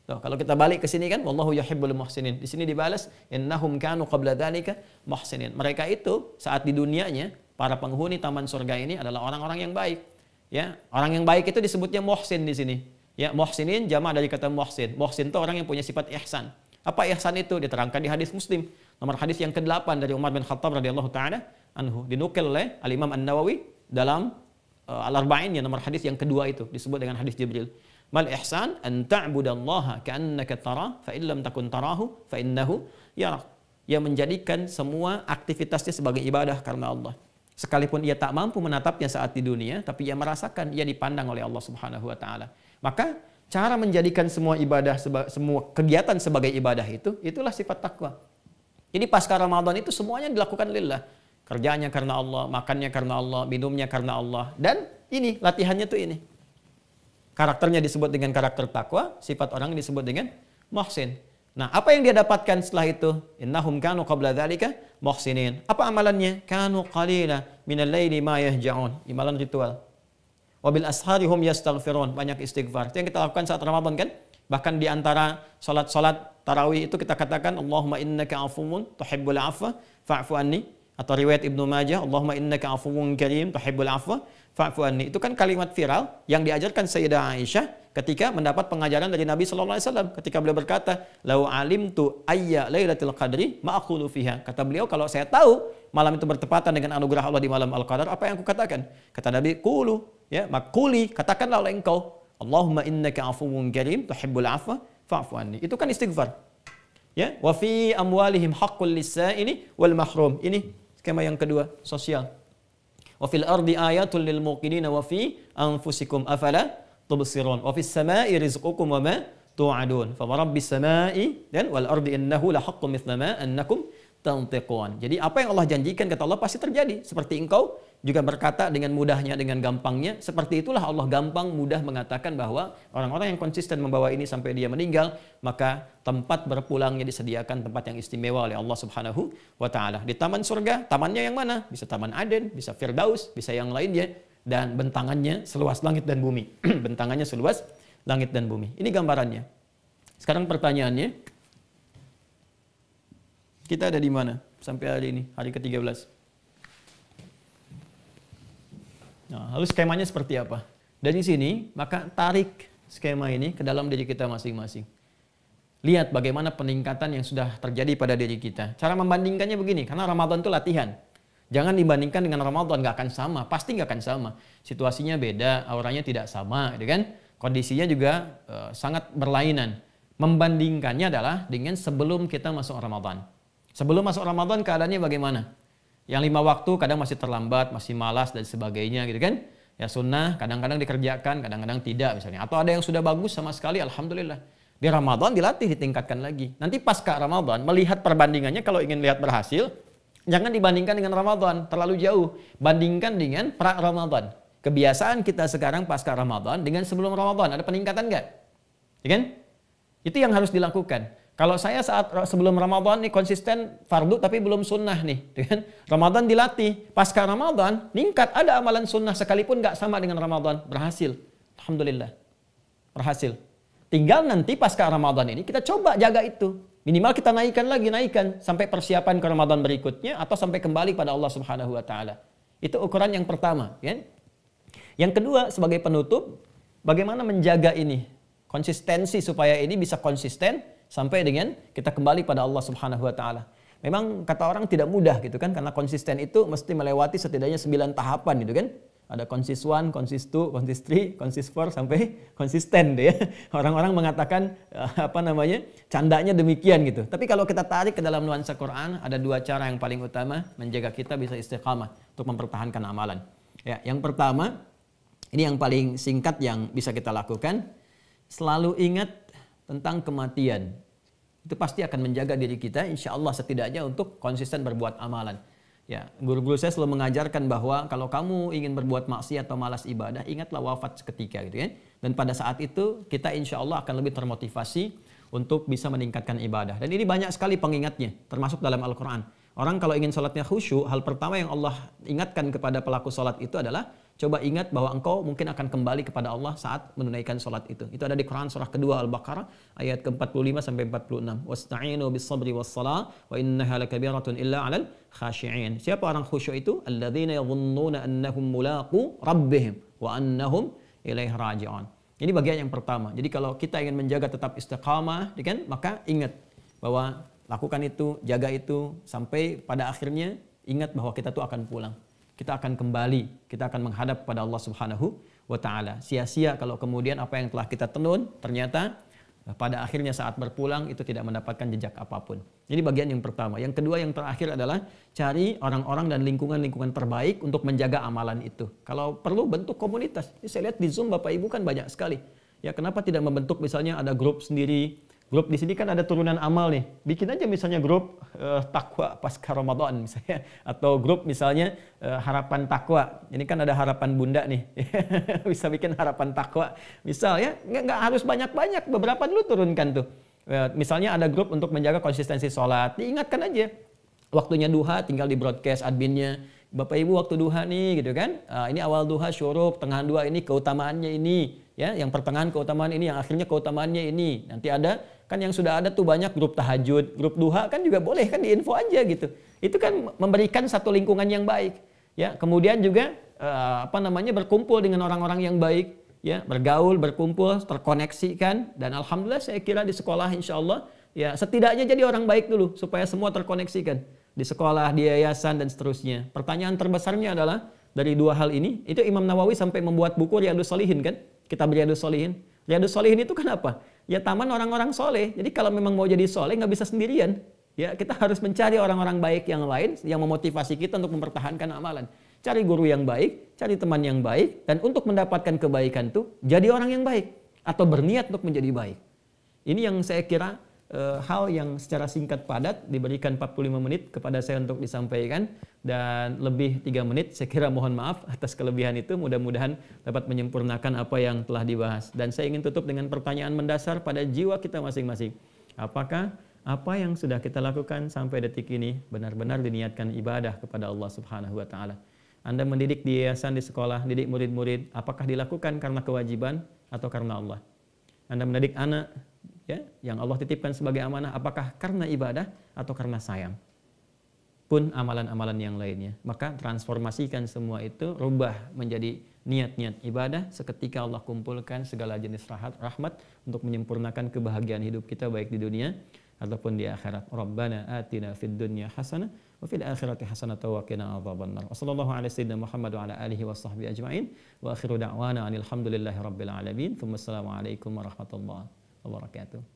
Tuh, kalau kita balik ke sini kan, wallahu yuhibbul muhsinin. Di sini dibalas, innahum kanu qabla dzalika muhsinin. Mereka itu saat di dunianya, para penghuni taman surga ini adalah orang-orang yang baik. Ya, orang yang baik itu disebutnya muhsin di sini. Ya, muhsinin jamak dari kata muhsin. Muhsin itu orang yang punya sifat ihsan. Apa ihsan itu? Diterangkan di hadis Muslim. Nomor hadis yang ke-8 dari Umar bin Khattab radhiyallahu taala anhu. Dinukil oleh Al-Imam An-Nawawi dalam Al-Arba'in, ya, nomor hadis yang kedua itu disebut dengan hadis Jibril. Mal ihsan an ta'budallaha ka'annaka tara fa in lam takun tarahu fa innahu yarak. Ia menjadikan semua aktivitasnya sebagai ibadah karena Allah. Sekalipun ia tak mampu menatapnya saat di dunia, tapi ia merasakan, ia dipandang oleh Allah Subhanahu wa taala. Maka cara menjadikan semua ibadah, semua kegiatan sebagai ibadah itulah sifat takwa. Jadi pasca Ramadan itu semuanya dilakukan lillah. Kerjanya karena Allah, makannya karena Allah, minumnya karena Allah. Dan ini latihannya tuh ini. Karakternya disebut dengan karakter takwa, sifat orang disebut dengan muhsin. Nah, apa yang dia dapatkan setelah itu? Innahum kanu qabla dzalika muhsinin. Apa amalannya? Kanu qalila minal laili ma yahja'un. Amalan ritual. Wabil ashari hum yastaghfirun. Banyak istighfar. Itu yang kita lakukan saat Ramadan kan? Bahkan di antara salat-salat tarawih itu kita katakan Allahumma innaka afuwun tuhibbul afwa fa'fu anni. Atau riwayat Ibnu Majah, Allahumma innaka afuwun karim tuhibbul afwa fa'fu anni. Itu kan kalimat viral yang diajarkan Sayyidah Aisyah ketika mendapat pengajaran dari Nabi sallallahu alaihi wasallam ketika beliau berkata, "Lau alimtu ayya lailatul qadri ma aqulu fiha." Kata beliau, kalau saya tahu malam itu bertepatan dengan anugerah Allah di malam Al-Qadar, apa yang aku katakan? Kata Nabi, "Qulu," ya, makuli, katakanlah oleh engkau, "Allahumma innaka afuwun karim tuhibbul afwa fa'fu anni." Itu kan istighfar. Ya, wa fi amwalihim haqqul lis-sa'ili wal mahrum. Ini skema yang kedua, sosial. Wa fil ardi ayatul lil muqinina wa fi anfusikum afala tubsirun. Wa fis sama'i rizqukum wa ma tu'adun. Fa rabbis sama'i dan wal ardi innahu la haqqun mithla ma annakum tantiqun. Jadi apa yang Allah janjikan kata Allah pasti terjadi. Seperti engkau juga berkata dengan mudahnya, dengan gampangnya. Seperti itulah Allah gampang mudah mengatakan bahwa orang-orang yang konsisten membawa ini sampai dia meninggal, maka tempat berpulangnya disediakan tempat yang istimewa oleh Allah Subhanahu wa taala. Di taman surga, tamannya yang mana? Bisa Taman Aden, bisa Firdaus, bisa yang lainnya, dan bentangannya seluas langit dan bumi. Bentangannya seluas langit dan bumi. Ini gambarannya. Sekarang pertanyaannya, kita ada di mana sampai hari ini, hari ke-13? Nah, lalu skemanya seperti apa? Dari sini, maka tarik skema ini ke dalam diri kita masing-masing. Lihat bagaimana peningkatan yang sudah terjadi pada diri kita. Cara membandingkannya begini, karena Ramadan itu latihan. Jangan dibandingkan dengan Ramadan, nggak akan sama. Pasti nggak akan sama. Situasinya beda, auranya tidak sama, gitu kan? Kondisinya juga sangat berlainan. Membandingkannya adalah dengan sebelum kita masuk Ramadan. Sebelum masuk Ramadan keadaannya bagaimana? Yang 5 waktu kadang masih terlambat, masih malas dan sebagainya gitu kan. Ya sunnah kadang-kadang dikerjakan, kadang-kadang tidak misalnya. Atau ada yang sudah bagus sama sekali, alhamdulillah. Di Ramadan dilatih, ditingkatkan lagi. Nanti pasca Ramadan melihat perbandingannya, kalau ingin lihat berhasil, jangan dibandingkan dengan Ramadan, terlalu jauh. Bandingkan dengan pra-Ramadan. Kebiasaan kita sekarang pasca Ramadan dengan sebelum Ramadan, ada peningkatan nggak? Ya kan? Itu yang harus dilakukan. Kalau saya saat sebelum Ramadan nih konsisten fardu tapi belum sunnah nih, kan? Ramadan dilatih, pasca Ramadan meningkat, ada amalan sunnah sekalipun nggak sama dengan Ramadan, berhasil, alhamdulillah, berhasil. Tinggal nanti pasca Ramadan ini kita coba jaga itu, minimal kita naikkan sampai persiapan ke Ramadan berikutnya atau sampai kembali pada Allah Subhanahu Wa Taala. Itu ukuran yang pertama, kan? Yang kedua sebagai penutup, bagaimana menjaga ini konsistensi supaya ini bisa konsisten sampai dengan kita kembali pada Allah Subhanahu wa taala. Memang kata orang tidak mudah gitu kan, karena konsisten itu mesti melewati setidaknya 9 tahapan gitu kan. Ada konsis 1, konsis 2, konsis 3, konsis 4 sampai konsisten deh ya. Orang-orang mengatakan candanya demikian gitu. Tapi kalau kita tarik ke dalam nuansa Quran, ada 2 cara yang paling utama menjaga kita bisa istiqamah untuk mempertahankan amalan. Ya, yang pertama, ini yang paling singkat yang bisa kita lakukan, selalu ingat tentang kematian. Itu pasti akan menjaga diri kita insya Allah setidaknya untuk konsisten berbuat amalan. Ya, guru-guru saya selalu mengajarkan bahwa kalau kamu ingin berbuat maksiat atau malas ibadah, ingatlah wafat seketika gitu kan. Dan pada saat itu kita insya Allah akan lebih termotivasi untuk bisa meningkatkan ibadah. Dan ini banyak sekali pengingatnya, termasuk dalam Al-Quran. Orang kalau ingin sholatnya khusyuk, hal pertama yang Allah ingatkan kepada pelaku sholat itu adalah Coba ingat bahwa engkau mungkin akan kembali kepada Allah saat menunaikan sholat itu. Itu ada di Quran surah kedua Al-Baqarah ayat ke-45 sampai 46. Wasta'inu bis-sabri was-shalah wa innaha lakabiratun illa 'alal khashi'in. Siapa orang khusyuk itu? Alladzina yadhunnuna annahum mulaqu rabbihim wa annahum ilaihi raji'un. Ini bagian yang pertama. Jadi kalau kita ingin menjaga tetap istiqamah, kan, maka ingat bahwa lakukan itu, jaga itu sampai pada akhirnya ingat bahwa kita tuh akan pulang. Kita akan kembali, kita akan menghadap pada Allah Subhanahu wa taala. Sia-sia kalau kemudian apa yang telah kita tenun ternyata pada akhirnya saat berpulang itu tidak mendapatkan jejak apapun. Jadi bagian yang pertama. Yang kedua, yang terakhir adalah cari orang-orang dan lingkungan-lingkungan terbaik untuk menjaga amalan itu. Kalau perlu bentuk komunitas. Ini saya lihat di Zoom Bapak Ibu kan banyak sekali. Ya, kenapa tidak membentuk misalnya ada grup sendiri? Grup di sini kan ada turunan amal nih. Bikin aja misalnya grup takwa pasca Ramadan misalnya, atau grup misalnya harapan takwa. Ini kan ada harapan bunda nih. Bisa bikin harapan takwa. Misal ya, nggak harus banyak-banyak, beberapa dulu turunkan tuh. Misalnya ada grup untuk menjaga konsistensi sholat. Diingatkan aja. Waktunya duha tinggal di broadcast adminnya. Bapak Ibu waktu duha nih gitu kan. Ini awal duha syuruk, tengah duha ini keutamaannya ini. Ya, yang pertengahan keutamaan ini, yang akhirnya keutamaannya ini. Nanti ada kan yang sudah ada tuh banyak grup tahajud, grup duha kan juga boleh kan diinfo aja gitu. Itu kan memberikan satu lingkungan yang baik. Ya, kemudian juga berkumpul dengan orang-orang yang baik, ya, bergaul, berkumpul, terkoneksi kan. Dan alhamdulillah saya kira di sekolah insyaallah ya setidaknya jadi orang baik dulu supaya semua terkoneksikan. Di sekolah, di yayasan dan seterusnya. Pertanyaan terbesarnya adalah dari dua hal ini, itu Imam Nawawi sampai membuat buku Riyadhus Shalihin kan? Kitab Riyadhus Shalihin. Riyadhus Shalihin itu kan apa? Ya taman orang-orang soleh. Jadi kalau memang mau jadi soleh nggak bisa sendirian. Ya kita harus mencari orang-orang baik yang lain yang memotivasi kita untuk mempertahankan amalan. Cari guru yang baik, cari teman yang baik, dan untuk mendapatkan kebaikan tuh jadi orang yang baik atau berniat untuk menjadi baik. Ini yang saya kira hal yang secara singkat padat diberikan 45 menit kepada saya untuk disampaikan, dan lebih 3 menit saya kira mohon maaf atas kelebihan itu. Mudah-mudahan dapat menyempurnakan apa yang telah dibahas, dan saya ingin tutup dengan pertanyaan mendasar pada jiwa kita masing-masing. Apakah apa yang sudah kita lakukan sampai detik ini benar-benar diniatkan ibadah kepada Allah Subhanahu wa taala? Anda mendidik di yayasan, di sekolah, didik murid-murid, apakah dilakukan karena kewajiban atau karena Allah? Anda mendidik anak, ya, yang Allah titipkan sebagai amanah, apakah karena ibadah atau karena sayang? Pun amalan-amalan yang lainnya. Maka transformasikan semua itu, rubah menjadi niat-niat ibadah. Seketika Allah kumpulkan segala jenis rahmat untuk menyempurnakan kebahagiaan hidup kita baik di dunia ataupun di akhirat. Rabbana atina fid dunya hasanah wa fil akhirati hasanah wa qina adzabannar. Wassallallahu ala sayyidina Muhammad wa ala alihi washabbihi ajmain. Wa akhiru da'wana alhamdulillahi rabbil alamin. Wassalamu alaikum warahmatullahi wabarakatuh.